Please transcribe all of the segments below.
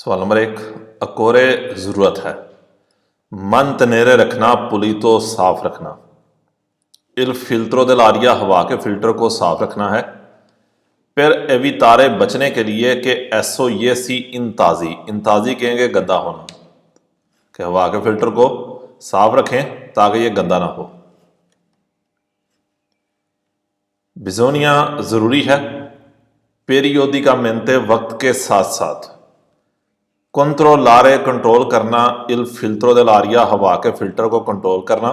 सवाल नंबर एक, अकोरे ज़रूरत है, मन तनेरे रखना, पुली तो साफ रखना। इल फिल्त्रो दिल आरिया, हवा के फिल्टर को साफ रखना है। फिर एवितारे बचने के लिए कि एसो ये सी इंताजी, इंताजी कहेंगे गंदा होना, कि हवा के फिल्टर को साफ रखें ताकि ये गंदा ना हो। बिजोनिया ज़रूरी है, पेरियोडिकामेंटे वक्त के साथ साथ। कंट्रोलारे कंट्रोल करना, इल फिल्त्रो दिल आरिया, हवा के फिल्टर को कंट्रोल करना।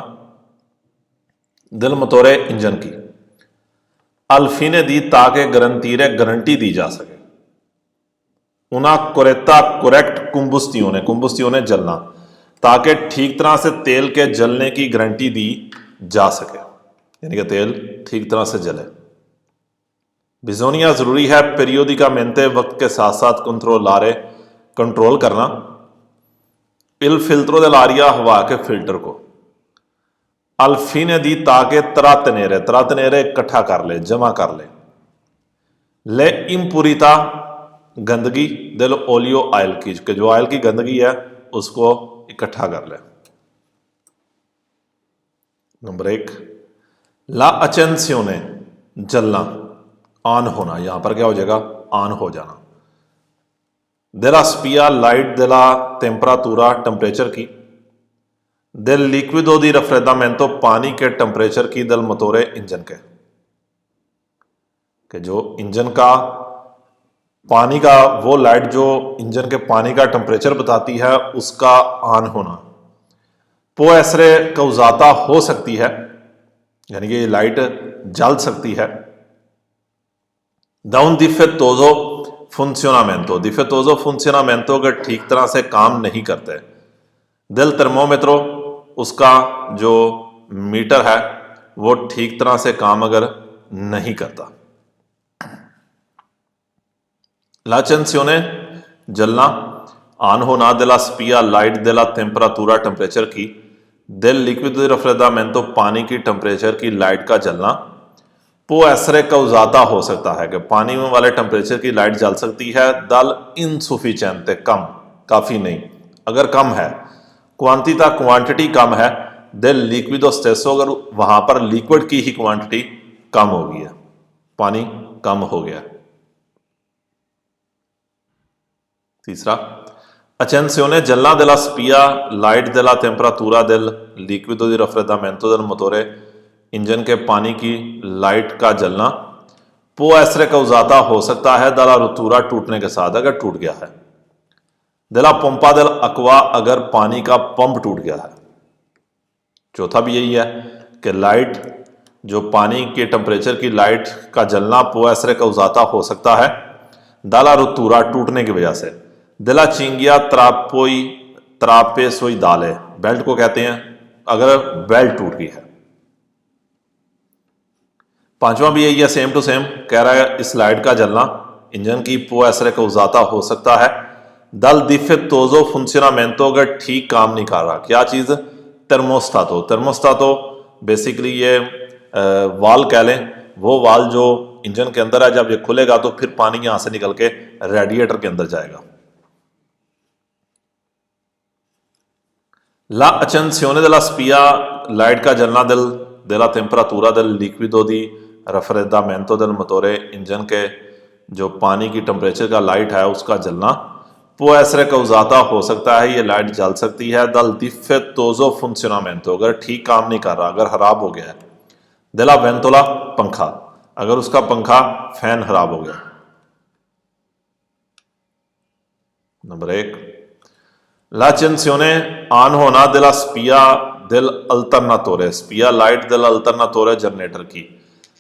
दिल मतोरे इंजन की। अल्फीने दी ताकि गारंटीरे गारंटी दी जा सके। उना कोरेता कोरेक्ट कुंबुस्तियों ने जलना, ताकि ठीक तरह से तेल के जलने की गारंटी दी जा सके, यानी कि तेल ठीक तरह से जले। बिजोनिया ज़रूरी है, पेरियोडिकामेंटे वक्त के साथ साथ कंट्रोलारे कंट्रोल करना। इल फिल्त्रो दिल आरिया, हवा के फिल्टर को। अल्फीने दी ताकि तरातनेरे इकट्ठा कर ले, जमा कर ले। ले इम्पुरिता गंदगी, दिल ओलियो ऑयल की, कि जो ऑयल की गंदगी है उसको इकट्ठा कर ले। नंबर एक, ला अचेंसियोने जलना, ऑन होना, यहां पर क्या हो जाएगा, ऑन हो जाना। देला स्पिया लाइट, देला टेम्परातूरा टेम्परेचर की। दिल लिक्विडो दी रफ्रेदामेंटो पानी के टेम्परेचर की, दिल मोटोरे इंजन के, कि जो इंजन का पानी का वो लाइट जो इंजन के पानी का टेम्परेचर बताती है उसका ऑन होना। पो एसरे कौजाता हो सकती है, यानी कि ये लाइट जल सकती है। दाउन डिफेक्टोजो फंक्शनामेंटो अगर ठीक तरह से काम नहीं करते। दिल थर्मोमीटरो, उसका जो मीटर है वो ठीक तरह से काम अगर नहीं करता। लाचेंसियोने जलना, ऑन होना। दिला स्पिया लाइट, दिला टेम्परातूरा टेम्परेचर की। दिल लिक्विड रफ्रेदामेंटो पानी की टेम्परेचर की, लाइट का जलना। पो एसरे कौजाता हो सकता है, कि पानी में वाले टेम्परेचर की लाइट जल सकती है। दल इनसुफिशिएंटे कम, काफ़ी नहीं, अगर कम है। क्वांटिता क्वांटिटी कम है। दिल लिक्विडो स्टेसो, अगर वहां पर लिक्विड की ही क्वांटिटी कम हो गई है, पानी कम हो गया। तीसरा, अचेंसियोने जलना, दिला स्पिया लाइट, दिला टेम्परातूरा, दिल लिक्विडो दी रफ्रेदामेंटो, दिल मोटोरे इंजन के पानी की लाइट का जलना। पो एसरे कौजाता हो सकता है, दला रुतूरा टूटने के साथ, अगर टूट गया है। दिला पंपा दिल अकवा, अगर पानी का पंप टूट गया है। चौथा भी यही है कि लाइट जो पानी के टेम्परेचर की लाइट का जलना पो एसरे कौजाता हो सकता है, दाला रुतूरा टूटने की वजह से। दिला चिंगिया त्रापे सोई दाले, बेल्ट को कहते हैं अगर बेल्ट टूट गई है। पांचवा भी यही है, सेम टू सेम कह रहा है, इस लाइट का जलना इंजन की पो एसरे कौजाता हो सकता है। दल डिफेक्टोजो फंक्शनामेंटो, अगर ठीक काम नहीं कर रहा। क्या चीज, थर्मोस्टाटो बेसिकली ये वाल कह लें, वो वाल जो इंजन के अंदर है, जब ये खुलेगा तो फिर पानी यहां से निकल के रेडिएटर के अंदर जाएगा। ला अचेंसियोने della स्पिया लाइट का जलना, दिल della temperatura del liquido di raffreddamento del motore, engine के जो पानी की टेम्परेचर का लाइट है उसका जलना। पो एसरे कौजाता हो सकता है, ये लाइट जल सकती है। दल डिफेक्टोजो फंक्शनामेंटो, अगर ठीक काम नहीं कर रहा, अगर खराब हो गया है। दिला वेंतोला पंखा, अगर उसका पंखा फैन खराब हो गया। नंबर एक, लाचेंसियोने ऑन होना, दिला स्पिया दिल अल्टरनातोरे, स्पिया लाइट दिल अल्टरनातोरे जनरेटर की,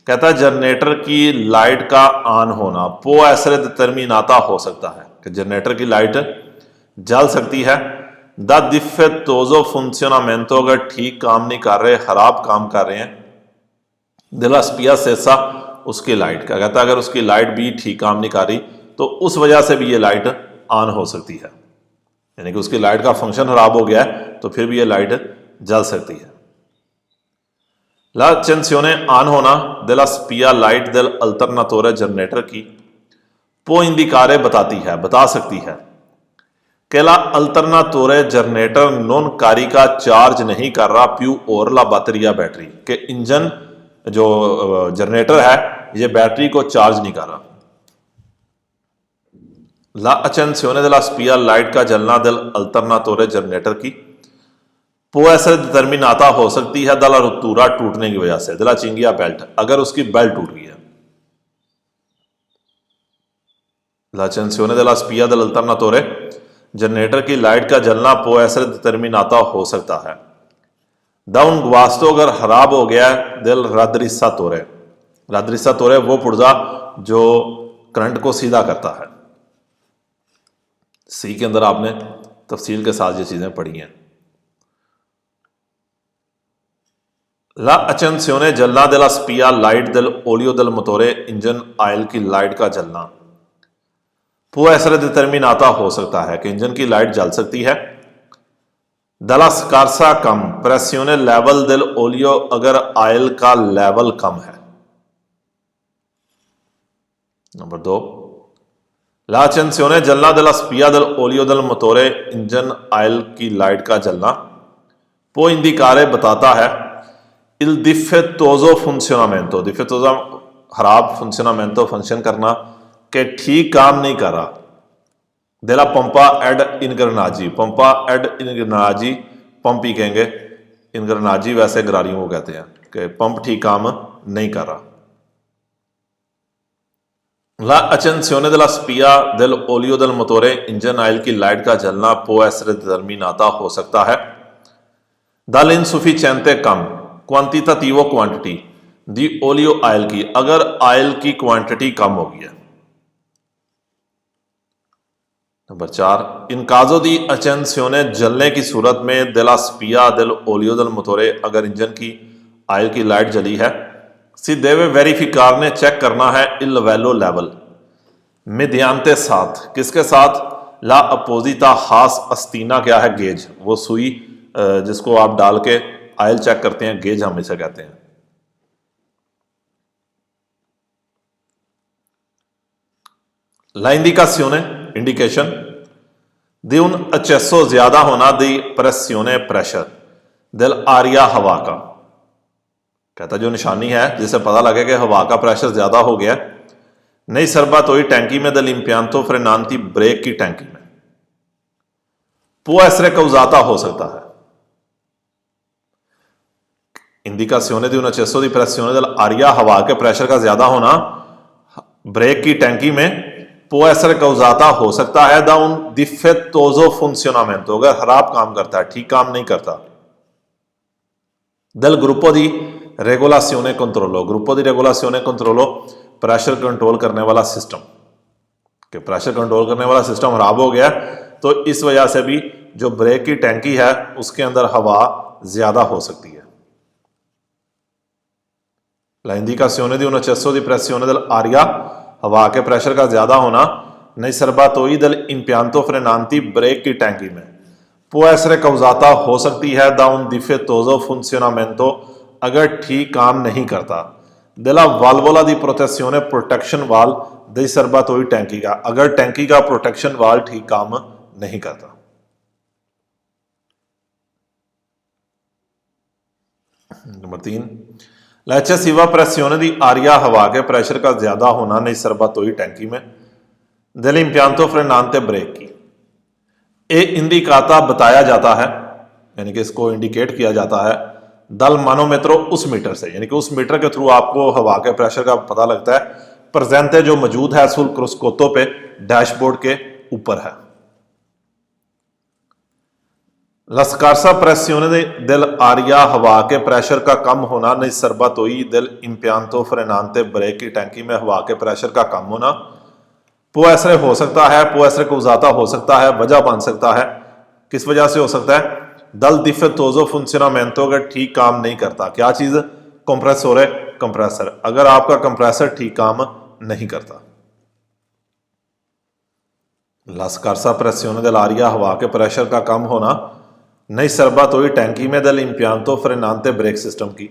कहता है जनरेटर की लाइट का ऑन होना। पो एसरे डिटर्मिनाता हो सकता है, कि जनरेटर की लाइट जल सकती है। द डिफेक्टोजो फंक्शनामेंटो, अगर ठीक काम नहीं कर रहे, खराब काम कर रहे हैं। दिला स्पिया सेसा, उसकी लाइट का, कहता है अगर उसकी लाइट भी ठीक काम नहीं कर रही तो उस वजह से भी ये लाइट ऑन हो सकती है, यानी कि उसकी लाइट का फंक्शन खराब हो गया है तो फिर भी ये लाइट जल सकती है। ला अचेंसियोने ऑन होना, दिला स्पिया लाइट दिल अल्टरनातोरे जनरेटर की। पो इंडिकारे बताती है, बता सकती है। che l'alternatore generator non carica charge नहीं कर रहा più और la batteria बैटरी के इंजन जो जनरेटर है ये बैटरी को चार्ज नहीं कर रहा। La accensione della spia light का जलना del alternatore जनरेटर की può essere determinata हो सकती है dalla rottura टूटने की वजह से della cinghia बेल्ट अगर उसकी बेल्ट टूट गई है। l'accensione della spia dell'alternatore generator की लाइट का जलना può essere determinata हो सकता है da un guasto अगर खराब हो गया del raddrizzatore raddrizzatore वो पुर्जा जो करंट को सीधा करता है। सी के अंदर आपने तफसील के साथ ये चीजें पढ़ी हैं। ला accensione जलना della spia light del olio del motore engine oil की लाइट का जलना può essere determinata हो सकता है कि इंजन की लाइट जल सकती है dalla scarsa कम pressione level del olio अगर ऑयल का लेवल कम है। नंबर 2 La accensione जलना della spia del olio del motore engine oil की लाइट का जलना può indicare बताता है il difettoso funzionamento difettoso खराब funzionamento फंक्शन करना के ठीक काम नहीं कर रहा della pompa ad ingranaggi pompa ad ingranaggi pump ही कहेंगे ingranaggi वैसे गरारियों को कहते हैं कि पंप ठीक काम नहीं कर रहा। La accensione della spia del olio del motore engine oil की लाइट का जलना può essere determinata हो सकता है dall'insufficiente कम क्वांटिटेटिव क्वांटिटी दी ओलियो ऑयल की अगर ऑयल की क्वांटिटी कम हो गई है। नंबर 4 इन काजो दी accensione जलने की सूरत में della spia del olio del motore अगर इंजन की ऑयल की लाइट जली है si deve verificare ने चेक करना है il livello level mediante साथ किसके साथ ला अपोजिटा हास अस्तीना क्या है गेज वो सुई जिसको आप डाल के ऑयल चेक करते हैं गेज हम इसे कहते हैं। La indicazione indication di un accesso ज्यादा होना दी pressione प्रेशर del aria हवा का कहता जो निशानी है जिससे पता लगे कि हवा का प्रेशर ज्यादा हो गया नहीं सर्बातोई टैंकी में del impianto frenanti ब्रेक की टैंकी में può essere causata हो सकता है। इंडिकाzione di un accesso di pressione del aria हवा के प्रेशर का ज्यादा होना ब्रेक की टैंकी में può essere causata हो सकता है da un difettoso funzionamento अगर खराब काम करता है ठीक काम नहीं करता del gruppo di regolazione controllo gruppo di regolazione controllo pressure control करने वाला सिस्टम कि प्रेशर कंट्रोल करने वाला सिस्टम खराब हो गया तो इस वजह से भी जो ब्रेक की टैंकी है उसके अंदर हवा ज्यादा हो सकती है। La indicazione di un accesso di pressione dell'aria हवा के प्रेशर का ज्यादा होना nei serbatoi dell'impianto frenanti break की टैंकी में può essere causata हो सकती है da un difettoso funzionamento अगर ठीक काम नहीं करता della valvola di protezione protection valve dei serbatoi टैंकी का अगर टैंकी का प्रोटेक्शन वाल्व ठीक काम नहीं करता। Number 3 La eccessiva pressione di aria हवा के प्रेशर का ज्यादा होना nei serbatoi टैंकी में dell'impianto frenante ब्रेक की ए इंडिकाता बताया जाता है यानी कि इसको इंडिकेट किया जाता है दल मानोमेट्रो उस मीटर से यानी कि उस मीटर के थ्रू आपको हवा के प्रेशर का पता लगता है प्रेजेंट जो मौजूद है सुल क्रोस्कोतो पे डैशबोर्ड के ऊपर है। La scarsa pressione dell'aria हवा के प्रेशर का कम होना nei serbatoi dell'impianto frenante break की टैंकी में हवा के प्रेशर का कम होना può essere हो सकता है può essere causata हो सकता है वजह बन सकता है किस वजह से हो सकता है dal difettoso funzionamento अगर ठीक काम नहीं करता क्या चीज कंप्रेसोरे कंप्रेसर अगर आपका कंप्रेसर ठीक काम नहीं करता। La scarsa pressione dell'aria हवा के प्रेशर का कम होना nei serbatoi टैंकी में dell'impianto frenante ब्रेक सिस्टम की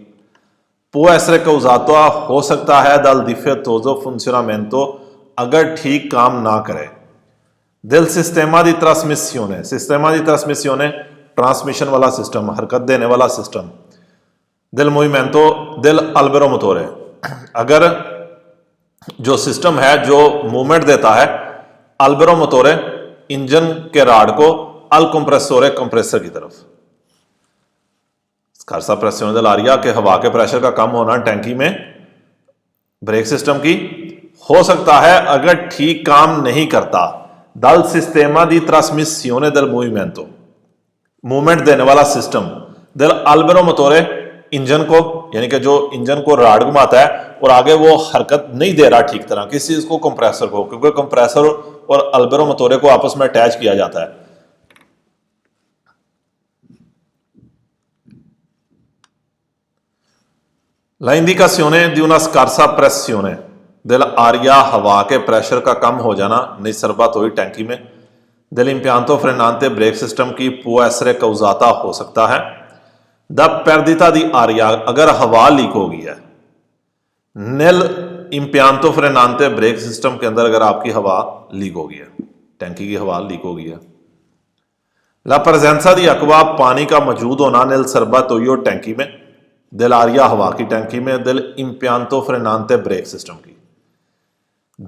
può essere causata हो सकता है dal difettoso funzionamento अगर ठीक काम ना करे del sistema di trasmissione transmission वाला सिस्टम, हरकत देने वाला system, del movimento del albero motore, अगर जो सिस्टम है जो मूवमेंट देता है अल्बेरो मोटोरे इंजन के राड को अल कंप्रेसोरे कंप्रेसर की तरफ, स्कारसा प्रेसियोने dell'aria के हवा के प्रेशर का कम होना टैंकी में ब्रेक सिस्टम की हो सकता है अगर ठीक काम नहीं करता dal sistema di trasmissione del movimento, movement देने वाला system del albero motore engine को, यानी कि जो इंजन को राड घुमाता है और आगे वो हरकत नहीं दे रहा ठीक तरह, किस चीज को, कंप्रेसर को, क्योंकि कंप्रेसर और अल्बेरो मोटोरे को आपस में अटैच किया जाता है। La indicazione di una scarsa pressione dell'aria, हवा के प्रेशर का कम हो जाना, नहीं सरबत हुई टैंकी में, dell'impianto frenante ब्रेक सिस्टम की può essere causata हो सकता है द perdita di aria, अगर हवा लीक हो गई है nel impianto frenante brake system के अंदर अगर आपकी हवा लीक हो गई है, टैंकी की हवा लीक हो गई है। la presenza di acqua, पानी का मौजूद होना nel serbatoio टैंकी में, dell'aria हवा की टैंकी में, del impianto frenante brake system की,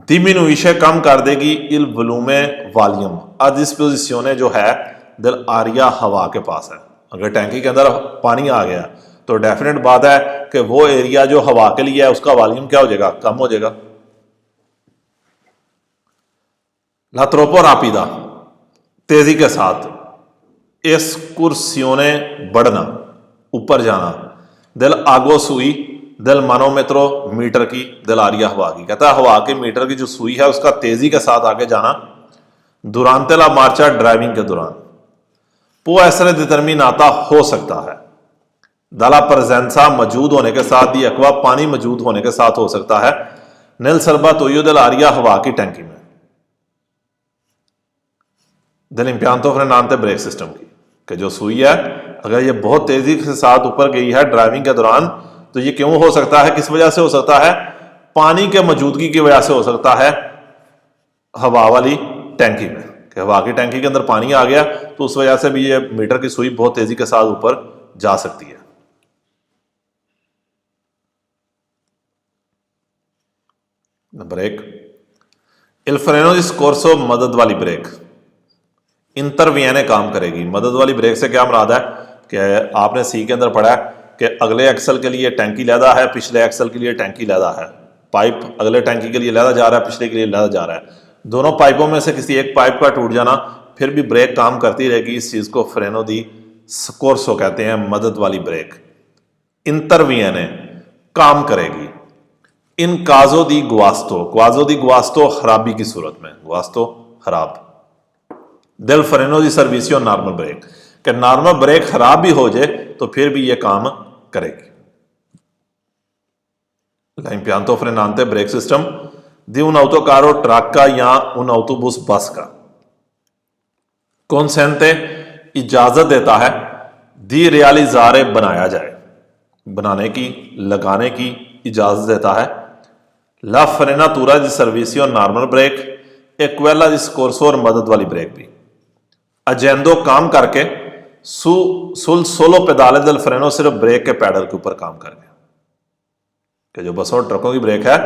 diminuisce कम कर देगी il volume volume a disposizione जो है dell'aria हवा के पास है। अगर टैंकी के अंदर पानी आ गया तो डेफिनेट बात है कि वो एरिया जो हवा के लिए है उसका वॉल्यूम क्या हो जाएगा, कम हो जाएगा। ला ट्रोपो रापिदा, तेजी के साथ, एस्कुर्सियोने बढ़ना, ऊपर जाना, दिल आगो सुई दिल मानोमेट्रो मीटर की, दिल आरिया हवा की, कहता है हवा के मीटर की जो सुई है उसका तेजी के साथ आगे जाना, दुरांते ला मार्चा ड्राइविंग के दौरान, पो ऐसरे डिटर्मिनाता हो सकता है, दाला प्रजेंसा मौजूद होने के साथ, दी अकवा पानी मौजूद होने के साथ हो सकता है, नेल सरबा तोयो दिल आरिया हवा की टैंकी में, दिल इम्पियांतो फ्रेनांते ब्रेक सिस्टम की, कि जो सुई है अगर ये बहुत तेजी के साथ ऊपर गई है ड्राइविंग के दौरान तो ये क्यों हो सकता है, किस वजह से हो सकता है, पानी के मौजूदगी की वजह से हो सकता है हवा वाली टैंकी में, कि हवा की टैंकी के अंदर पानी आ गया तो उस वजह से भी ये मीटर की सुई बहुत तेजी के साथ ऊपर जा सकती है। नंबर 1, इल फ्रेनो दी स्कोर्सो मदद वाली ब्रेक, इंटरवियने काम करेगी। मदद वाली ब्रेक से क्या मुराद है कि आपने सी के अंदर पढ़ा है कि अगले एक्सल के लिए टैंकी लहदा है, पिछले एक्सल के लिए टैंकी लहदा है, पाइप अगले टैंकी के लिए लहदा जा रहा है, पिछले के लिए लहदा जा रहा है, दोनों पाइपों में से किसी एक पाइप का टूट जाना फिर भी ब्रेक काम करती रहेगी। इस चीज को फ्रेनो दी स्कोर्सो कहते हैं, मदद वाली ब्रेक। इंटरवियने काम करेगी। इन काजो दी गुआस्तो, क्वाजो दी गुआस्तो खराबी की सूरत में, गुआस्तो खराब, दिल फ्रेनो दी सर्विसियो नॉर्मल ब्रेक, कि नॉर्मल ब्रेक खराब भी हो जाए तो फिर भी ये काम करेगी। l'impianto frenante ब्रेक सिस्टम दी un autocarro ट्रक का या un autobus बस का, consente इजाजत देता है, दी रियलिजारे बनाया जाए, बनाने की, लगाने की इजाजत देता है। ला फ्रेनातुरा दी सर्विसियो normal brake, e quella di scorso और मदद वाली ब्रेक भी। अजेंदो काम करके, सुल सोलो पेदाले दल फ्रेनो सिर्फ ब्रेक के पैडल के ऊपर काम करके, कि जो बसों और ट्रकों की ब्रेक है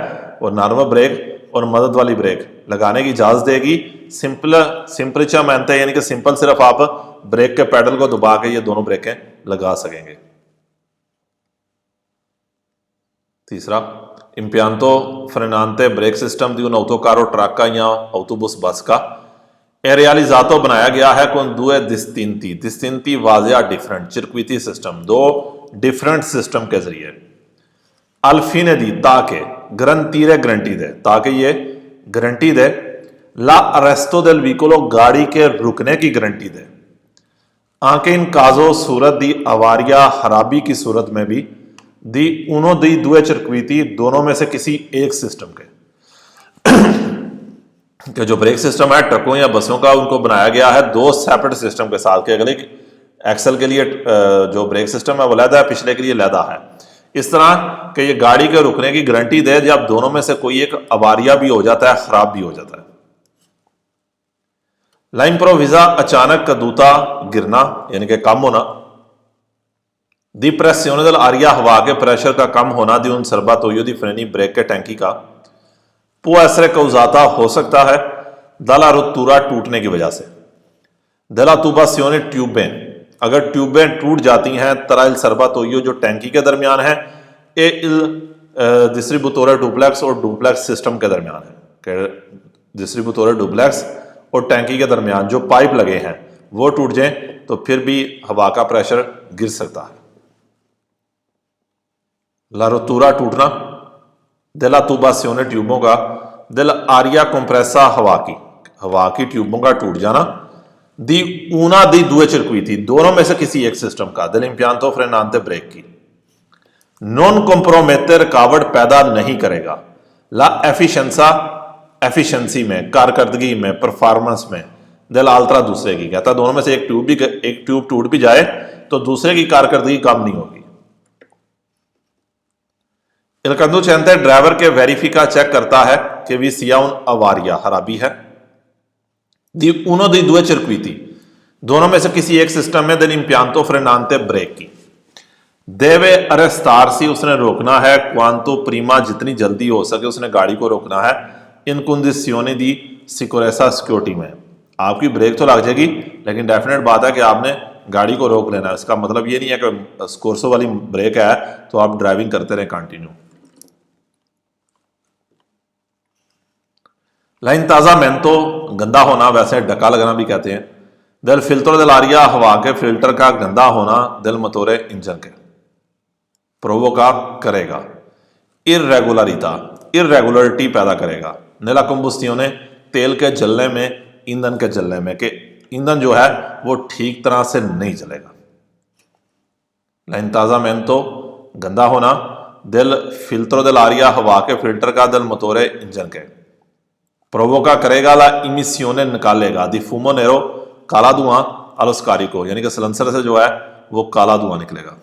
और नॉर्मल ब्रेक और मदद वाली ब्रेक लगाने की इजाजत देगी। सिंपलिचा मेंटे, यानी कि सिंपल सिर्फ आप ब्रेक के पैडल को दबा के ये दोनों ब्रेकें लगा सकेंगे। तीसरा, impianto frenante ब्रेक सिस्टम दी un autocarro ट्रक का या ऑटोबस बस का, ए रियलिजातो बनाया गया है con due distinti वाजिया डिफरेंट circuiti सिस्टम, दो डिफरेंट सिस्टम के जरिए। अल्फीने दी, ताकि, ग्रंटीरे गारंटी दे, ताकि ये गारंटी दे, ला अरेस्टो देल व्हीकलो गाड़ी के रुकने की गारंटी दे, आंके इन काजो सूरत दी अवारिया खराबी की सूरत में भी, दी उनो दी दुए circuiti, दोनों में से किसी एक सिस्टम के, कि जो ब्रेक सिस्टम है ट्रकों या बसों का उनको बनाया गया है दो सेपरेट सिस्टम के साथ, के अगले एक्सल के लिए जो ब्रेक सिस्टम है वो लहदा है, पिछले के लिए लहदा है, इस तरह कि ये गाड़ी के रुकने की गारंटी दे जब दोनों में से कोई एक अवारिया भी हो जाता है, खराब भी हो जाता है। L'improvvisa अचानक caduta गिरना यानी कि कम होना। Di pressione dell'aria हवा के प्रेशर का कम होना di un serbatoio di freni brake के टैंकी का। può essere causata हो सकता है dalla rottura टूटने की वजह से। della tubazione ट्यूबें अगर ट्यूबें टूट जाती हैं tra il serbatoio जो टैंकी के दरमियान है e il distributore duplex और डुप्लेक्स सिस्टम के दरमियान है कि डिस्ट्रीब्यूटोर डुप्लेक्स और टैंकी के दरमियान जो पाइप लगे हैं वो टूट जाएं तो फिर भी हवा का प्रेशर गिर सकता है। ला रोतूरा टूटना, दिला तुबासियोने ट्यूबों का, दिल आरिया कंप्रेसा हवा की ट्यूबों का टूट जाना। दी ऊना दी दुए चिरकुईती दोनों में से किसी एक सिस्टम का, दिल इम्पियांतो फ्रेनांते ब्रेक की। नॉन कॉम्प्रोमेटर रुकावट पैदा नहीं करेगा। ला एफिशिएंसा एफिशिएंसी में, कारकर्दगी में, परफॉर्मेंस में, दिल आल्ट्रा दूसरे की। कहता दोनों में से एक ट्यूब टूट भी जाए तो दूसरे की कारकर्दगी कम नहीं होगी। Il conducente ड्राइवर के वेरिफिका चेक करता है कि वी सिया उन अवारिया खराबी है। दी उनो दी दुए चिरकुईती दोनों में से किसी एक सिस्टम में दिल इम्पियांतो फ्रेनांते ब्रेक की। देवे अरेस्तारसी उसने रोकना है, क्वांतो प्रीमा जितनी जल्दी हो सके उसने गाड़ी को रोकना है। इन कंडीशनों दी सिक्योरेसा सिक्योरिटी में आपकी ब्रेक तो लग जाएगी लेकिन डेफिनेट बात है कि आपने गाड़ी को रोक लेना है। इसका मतलब ये नहीं है कि स्कोर्सो वाली ब्रेक है तो आप ड्राइविंग करते रहे कंटिन्यू। लाइन ताज़ा मेंतो गंदा होना, वैसे डका लगना भी कहते हैं। दिल फिल्टर दिल आरिया हवा के फिल्टर का गंदा होना दिल मतोरे इंजन के प्रोवोका करेगा। इरेगुलरिटी पैदा करेगा। नेला कंबुस्टियोने तेल के जलने में, ईंधन के जलने में, कि ईंधन जो है वो ठीक तरह से नहीं जलेगा। लाइन ताज़ा मेंतो गंदा होना, दिल फिल्टर दिल आरिया हवा के फिल्टर का दिल मतोरे इंजन के प्रोवोका करेगा। ला इमिसियोने निकालेगा। दी फूमो नेरो काला धुआं अलोस्कारी को यानी कि सलेंसर से जो है वो काला धुआं निकलेगा।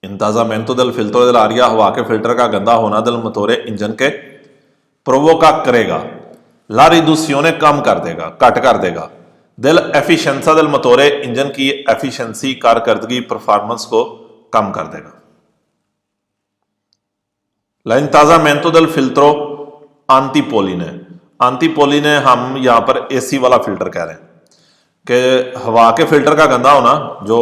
इंताजामेंतो दिल फिल्टर दिल आरिया हवा के फिल्टर का गंदा होना दिल मतोरे इंजन के प्रोवोका करेगा। ला रिडुसियोने कम कर देगा, कट कर देगा। दिल एफिशिएंसा दिल मतोरे इंजन की एफिशिएंसी कारकर्दगी परफॉर्मेंस को कम कर देगा। ला इंताजामेंतो दिल फिल्ट्रो आंटीपोलिने हम यहां पर एसी वाला फिल्टर कह रहे हैं कि हवा के फिल्टर का गंदा होना जो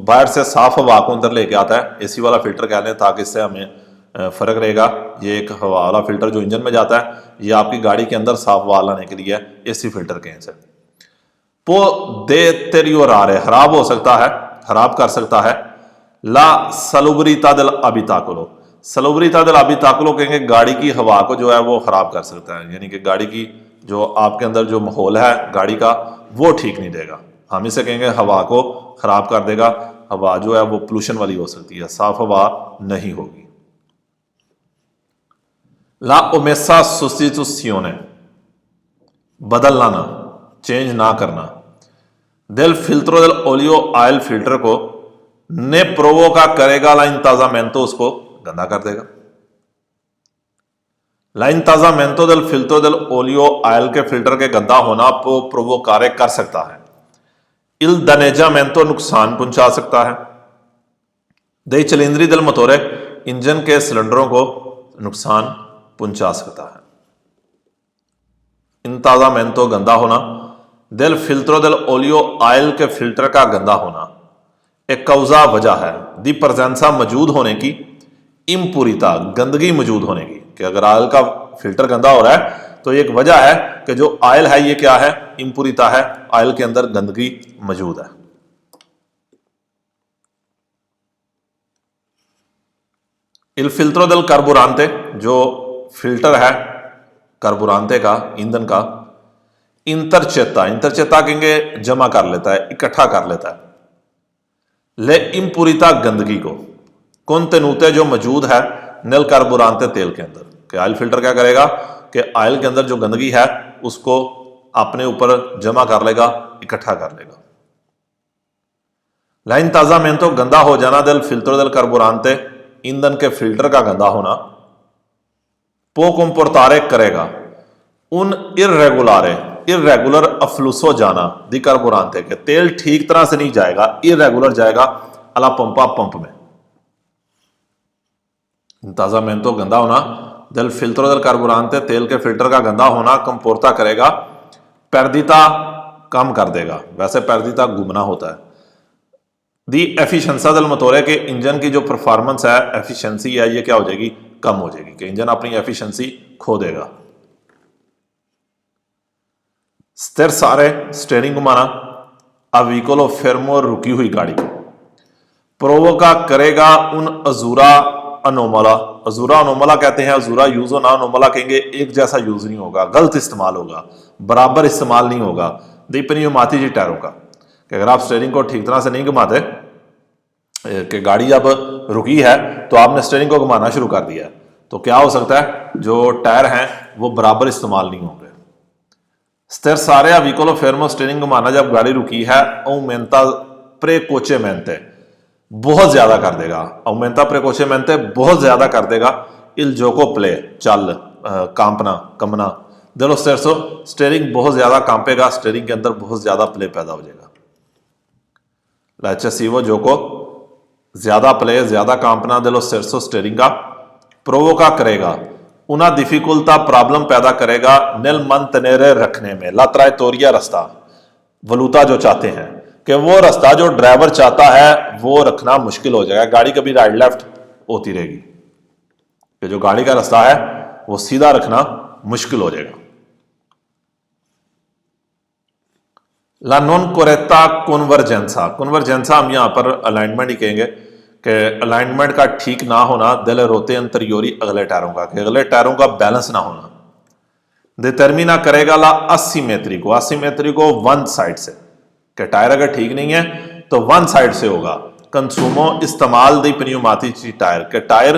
बाहर से साफ हवा को अंदर लेके आता है, एसी वाला फिल्टर कह रहे हैं ताकि इससे हमें फर्क रहेगा। ये एक हवा वाला फिल्टर जो इंजन में जाता है, ये आपकी गाड़ी के अंदर साफ हवा लाने के लिए एसी फिल्टर कहें से। पो देतेरियोरारे खराब हो सकता है, खराब कर सकता है। ला सलुबरिता दिल अबिताकुलो, सलुबरिता दिल अबिताकुलो कहेंगे गाड़ी की हवा को जो है वो खराब कर सकता है, यानी कि गाड़ी की जो आपके अंदर जो माहौल है गाड़ी का वो ठीक नहीं देगा। हम इसे कहेंगे हवा को खराब कर देगा। हवा जो है वो पोल्यूशन वाली हो सकती है, साफ हवा नहीं होगी। ला ओमेसा सुस्टिट्यूशियोने बदलना ना, चेंज ना करना। दिल फिल्ट्रो दिल ओलियो ऑयल फिल्टर को ने प्रोवोका करेगा। ला इंताजामेंतो उसको गंदा कर देगा। ला इंताजामेंतो दिल फिल्ट्रो दिल ओलियो ऑयल के फिल्टर के गंदा होना को प्रोवोकारे कर सकता है। इल दनेजामेंतो नुकसान पहुंचा सकता है। दई चिलिंद्री दिल मतोरे इंजन के सिलेंडरों को नुकसान पहुंचा सकता है। इंताजामेंतो गंदा होना, दिल फिल्ट्रो दिल ओलियो ऑयल के फिल्टर का गंदा होना एक कौजा वजह है। दी प्रजेंसा मौजूद होने की, इम्पूरिता गंदगी मौजूद होने की, कि अगर ऑयल का फिल्टर गंदा हो रहा है तो एक वजह है कि जो ऑयल है ये क्या है, इम्पूरिता है, ऑयल के अंदर गंदगी मौजूद है। इल फिल्ट्रो दिल कार्बुरांते जो फिल्टर है कार्बुरांते का, ईंधन का, इंतरचेता कहेंगे जमा कर लेता है, इकट्ठा कर लेता है। ले इम्पूरिता गंदगी को, कॉन्टेनुते जो मौजूद है निल कार्बुरांते तेल के अंदर, कि ऑयल फिल्टर क्या करेगा कि ऑयल के अंदर जो गंदगी है उसको अपने ऊपर जमा कर लेगा, इकट्ठा कर लेगा। ला इंताजामेंतो गंदा हो जाना दिल फिल्ट्रो दिल कार्बुरांते ईंधन के फिल्टर का गंदा होना पो कंपोर्टारे करेगा उन इर्रेगुलारे इरेगुलर अफलूसो जाना दी कार्बोरांते के तेल ठीक तरह से नहीं जाएगा, इरेगुलर जाएगा अला पंपा पंप में। इंताजामेंटो गंदा होना del filtro del carburante, तेल के फिल्टर का गंदा होना कंपोर्ता करेगा, पैरदिता कम कर देगा। वैसे पैरदिता घूमना होता है। दी एफिशिएंसा del मोटोरे के इंजन की जो परफॉर्मेंस है, एफिशिएंसी है, ये क्या हो जाएगी, कम हो जाएगी, कि इंजन अपनी एफिशिएंसी खो देगा। स्थिर सारे स्टेयरिंग घुमाना, अवीकोलो फेरमो रुकी हुई गाड़ी को प्रोवोका करेगा उन अजूरा अनोमला। अजूरा अनोमला कहते हैं, अजूरा यूज होना, अनोमला कहेंगे एक जैसा यूज नहीं होगा, गलत इस्तेमाल होगा, बराबर इस्तेमाल नहीं होगा। दीपनियोमाती जी टायरों का कि अगर आप स्टेयरिंग को ठीक तरह से नहीं घुमाते, कि गाड़ी जब रुकी है तो आपने स्टेयरिंग को घुमाना शुरू कर दिया है, तो क्या हो सकता है, जो टायर हैं वो बराबर इस्तेमाल नहीं होंगे। स्थिर सारे व्हीकल फेरमो स्टेयरिंग घुमाना जब गाड़ी रुकी है, औमेंता प्रेकोचेमेंटे बहुत ज्यादा कर देगा, औमेंता प्रेकोचेमेंटे बहुत ज्यादा कर देगा, इल जोको प्ले चल कांपना कमना दिलो स्टेरसो, स्टेयरिंग बहुत ज्यादा कांपेगा, स्टेयरिंग के अंदर बहुत ज्यादा प्ले पैदा हो जाएगा। लाचसीवो जोको ज्यादा प्ले ज्यादा कांपना दिलो स्टेरसो स्टेयरिंग का प्रोवोका करेगा, उना डिफिकल्टा प्रॉब्लम पैदा करेगा निल मन तनेरे रखने में, ला ट्रायटोरिया रास्ता वलूता जो चाहते हैं कि वो रास्ता जो ड्राइवर चाहता है वो रखना मुश्किल हो जाएगा, गाड़ी कभी राइट लेफ्ट होती रहेगी, कि जो गाड़ी का रास्ता है वो सीधा रखना मुश्किल हो जाएगा। ला नॉन कोरेता कन्वर्जेंसा, कन्वर्जेंसा हम यहां पर अलाइनमेंट ही कहेंगे कि अलाइनमेंट का ठीक ना होना दिल रोते अंतरियोरी अगले टायरों का, कि अगले टायरों का बैलेंस ना होना। डिटर्मिना करेगा ला असिमेट्री को, असिमेट्री को वन साइड से, कि टायर अगर ठीक नहीं है तो वन साइड से होगा। कंसूमो इस्तेमाल दी पनियोमातिची टायर, के टायर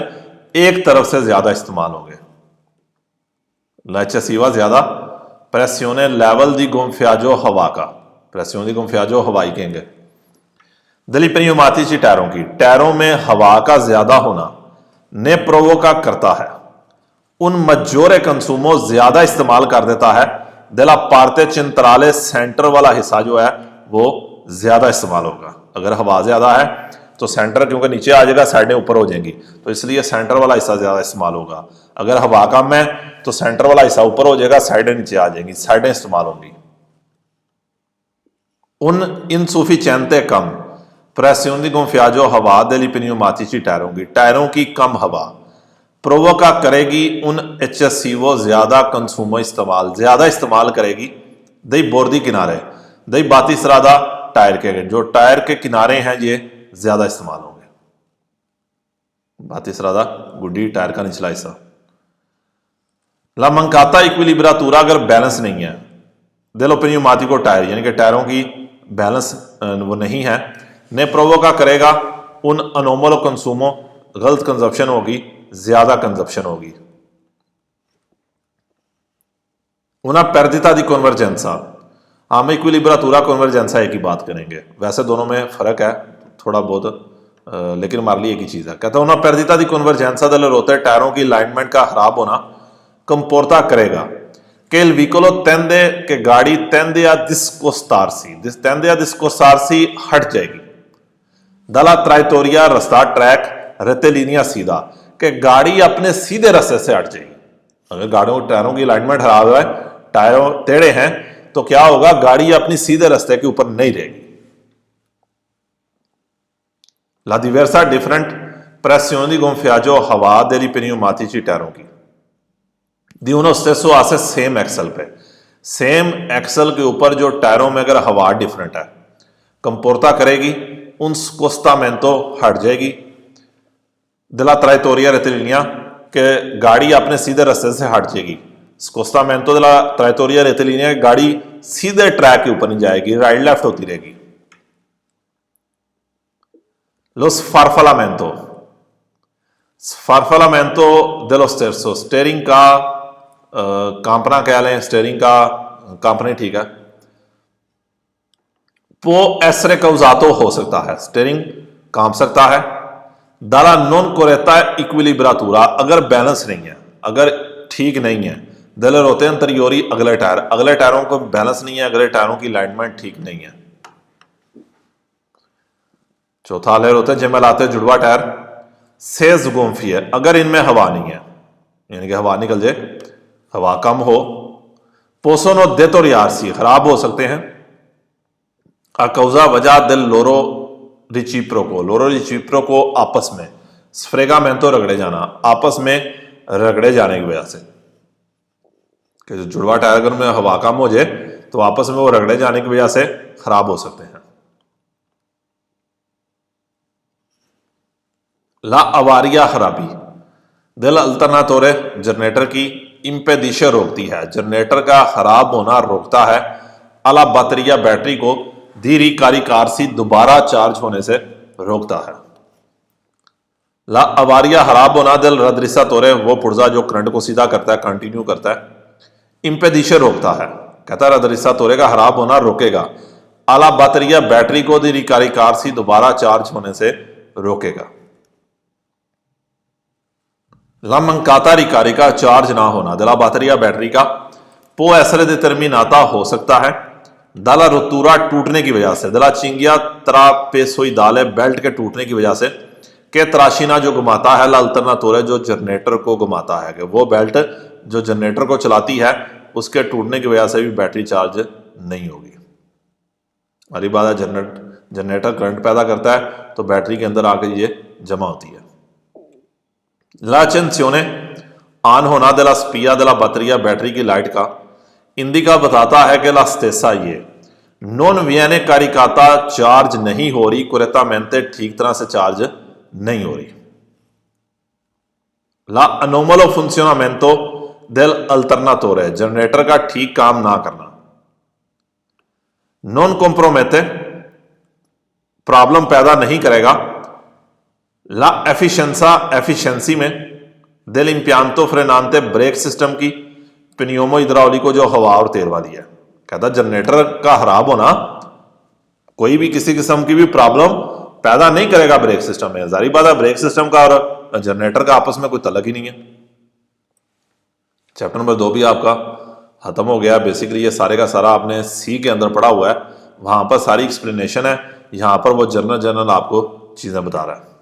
एक तरफ से ज्यादा इस्तेमाल होंगे। लाचसीवा ज्यादा प्रेसियोने लेवल दी गोंफ्याजो हवा का, प्रेसियोन दी गोंफ्याजो हवाई कहेंगे। दली पनियोमातिची टायरों की, टायरों में हवा का ज्यादा होना ने प्रोवोका करता है उन मजोरे कंसूमो ज्यादा इस्तेमाल कर देता है, दिला पार्ते चिंतराले सेंटर वाला हिस्सा जो है वो ज्यादा इस्तेमाल होगा। अगर हवा ज्यादा है तो सेंटर क्योंकि नीचे आ जाएगा, साइडें ऊपर हो जाएंगी, तो इसलिए सेंटर वाला हिस्सा ज्यादा इस्तेमाल होगा। अगर हवा कम है तो सेंटर वाला हिस्सा ऊपर हो जाएगा, साइडें नीचे आ जाएंगी, साइडें इस्तेमाल होंगी। उन इनसुफिशिएंटे कम प्रेसियोन दी गोंफ्याजो हवा degli pneumatici टायरों की, टायरों की कम हवा प्रोवोका करेगी उन एचएससीओ ज्यादा कंसूमो इस्तेमाल, ज्यादा इस्तेमाल करेगी दई बोर्दी किनारे, दई बाती सरादा टायर के, जो टायर के किनारे हैं ये ज्यादा इस्तेमाल होंगे। बाती सरादा गुड्डी टायर का निचला हिस्सा। ला मंकाता इक्विलिब्रातूरा अगर बैलेंस नहीं है, दिलो पनियोमातिको टायर यानी कि टायरों की बैलेंस वो नहीं है, ने प्रोवोका करेगा उन अनोमलो कंसूमो, गलत कंजप्शन होगी, ज्यादा कंजप्शन होगी। उना पेर्दिता दी कन्वर्जेंसा, हम इक्विलिब्रातूरा कन्वर्जेंसा एक ही बात करेंगे, वैसे दोनों में फर्क है थोड़ा बहुत, लेकिन हमारे लिए एक ही चीज है। कहता है उना पेर्दिता दी कन्वर्जेंसा दल रोते टायरों की अलाइनमेंट का खराब होना कंपोर्ता करेगा che il vicolo tende के गाड़ी tende a discostarsi, tende a discostarsi हट जाएगी। दला ट्राइटोरिया रास्ता ट्रैक रेतेलिनिया सीधा, कि गाड़ी अपने सीधे रास्ते से हट जाएगी। अगर गाड़ियों टायरों की अलाइनमेंट खराब है, टायरों टेढ़े हैं, तो क्या होगा, गाड़ी अपनी सीधे रास्ते के ऊपर नहीं रहेगी। La diversa different pressione di gonfiaggio हवा degli pneumatici टायरों की दी उनो स्टेसो आसे सेम एक्सल पे, सेम एक्सल के ऊपर जो टायरों में अगर हवा डिफरेंट है, कंपोर्ता करेगी उन स्कोस्टामेंटो हट जाएगी। दिला ट्राइटोरिया रेतिलिनिया के गाड़ी अपने सीधे रास्ते से हट जाएगी। स्कोस्टामेंटो दिला ट्राइटोरिया रेतिलिनिया गाड़ी सीधे ट्रैक के ऊपर नहीं जाएगी, राइट लेफ्ट होती रहेगी। लो स्फार्फलामेंटो, स्फार्फलामेंटो दिलो स्टेरसो, स्टेयरिंग का कांपना कह लें, स्टेयरिंग का कांपना ठीक है। पो एसरे कौजातो हो सकता है, स्टेयरिंग कांप सकता है। दाला नॉन कोरेता इक्विलिब्रातूरा, अगर बैलेंस नहीं है, अगर ठीक नहीं है, दिल रोते अंतरियोरी अगले टायर, अगले टायरों को बैलेंस नहीं है, अगले टायरों की अलाइनमेंट ठीक नहीं है। चौथा हाल होते हैं जिनमें लाते जुड़वा टायर सेज गोम्फी है, अगर इनमें हवा नहीं है, यानी कि हवा निकल जाए, हवा कम हो। पोसोनो दे तो रियारसी खराब हो सकते हैं। अकौजा वजह दिल लोरो रिचिप्रो को आपस में, स्फ्रेगामेंतो रगड़े जाना, आपस में रगड़े जाने की वजह से, कि जो जुड़वा टायर अगर में हवा कम हो जाए तो आपस में वो रगड़े जाने की वजह से खराब हो सकते हैं। ला अवारिया खराबी दिल अल्टरनातोरे जनरेटर की इंपेदिशे रोकती है, जनरेटर का खराब होना रोकता है। अला बैटरिया बैटरी को धीरी कारी दोबारा चार्ज होने से रोकता है। ला अवारिया खराब होना दिल रदरिसा तोरे वो पुर्जा जो करंट को सीधा करता है, कंटिन्यू करता है, इंपेदिशे रोकता है। कहता है रदरिसा तोरे का खराब होना रोकेगा, अला बैटरिया बैटरी को धीरी कारी दोबारा चार्ज होने से रोकेगा। लमंकाता रिकारी का चार्ज ना होना दला बातरिया बैटरी का पो ऐसरे determinata हो सकता है दला रुतूरा टूटने की वजह से, दला चिंगिया तरा पेसोई दाले बेल्ट के टूटने की वजह से, के तराशीना जो घुमाता है लालतना तोरे जो जनरेटर को घुमाता है, कि वो बेल्ट जो जनरेटर को चलाती है उसके टूटने की वजह से भी बैटरी चार्ज नहीं होगी। अली बात है जनरेटर करंट पैदा करता है तो बैटरी के अंदर आकर ये जमा होती है। La accensione ऑन होना दला स्पिया दला बैटरिया बैटरी की लाइट का इंडिका बताता है कि ला स्टेसा ये नॉन वियने कारिकाता चार्ज नहीं हो रही, कुरेतामेंते ठीक तरह से चार्ज नहीं हो रही। ला अनोमलो फंक्शनमेंटो del alternatore जनरेटर का ठीक काम ना करना। नॉन कॉम्प्रोमेटे प्रॉब्लम पैदा नहीं करेगा। ला एफिशिएंसी में दिल इम्पियांतो फ्रेनांते ब्रेक सिस्टम की पिनियोमो इद्राउलिको जो हवा और तेल वाली है। कहता जनरेटर का खराब होना कोई भी किसी किस्म की भी प्रॉब्लम पैदा नहीं करेगा ब्रेक सिस्टम में। जारी बात है ब्रेक सिस्टम का और जनरेटर का आपस में कोई तलक ही नहीं है। चैप्टर नंबर 2 भी आपका खत्म हो गया। बेसिकली ये सारे का सारा आपने सी के अंदर पढ़ा हुआ है, वहां पर सारी एक्सप्लेनेशन है, यहां पर वो जनरल आपको चीजें बता रहा है।